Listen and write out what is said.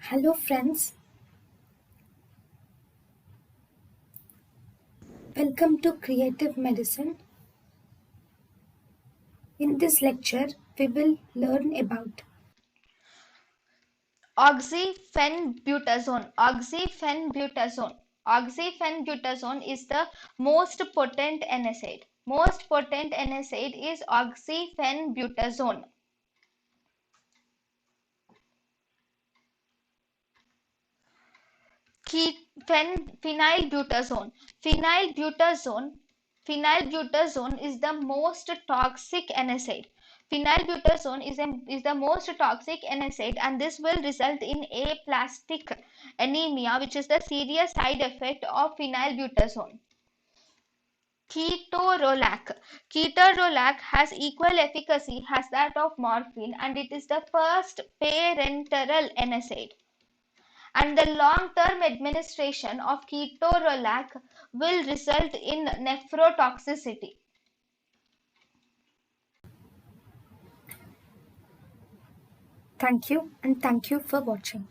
Hello friends, welcome to Creative Medicine. In this lecture, we will learn about Oxyphenbutazone. Oxyphenbutazone is the most potent NSAID. Most potent NSAID is oxyphenbutazone. Phenylbutazone. Phenylbutazone. Phenylbutazone is the most toxic NSAID. Phenylbutazone is the most toxic NSAID, and this will result in aplastic anemia, which is the serious side effect of phenylbutazone. Ketorolac. Ketorolac has equal efficacy as that of morphine, and it is the first parenteral NSAID. And the long-term administration of ketorolac will result in nephrotoxicity. thank you and thank you for watching.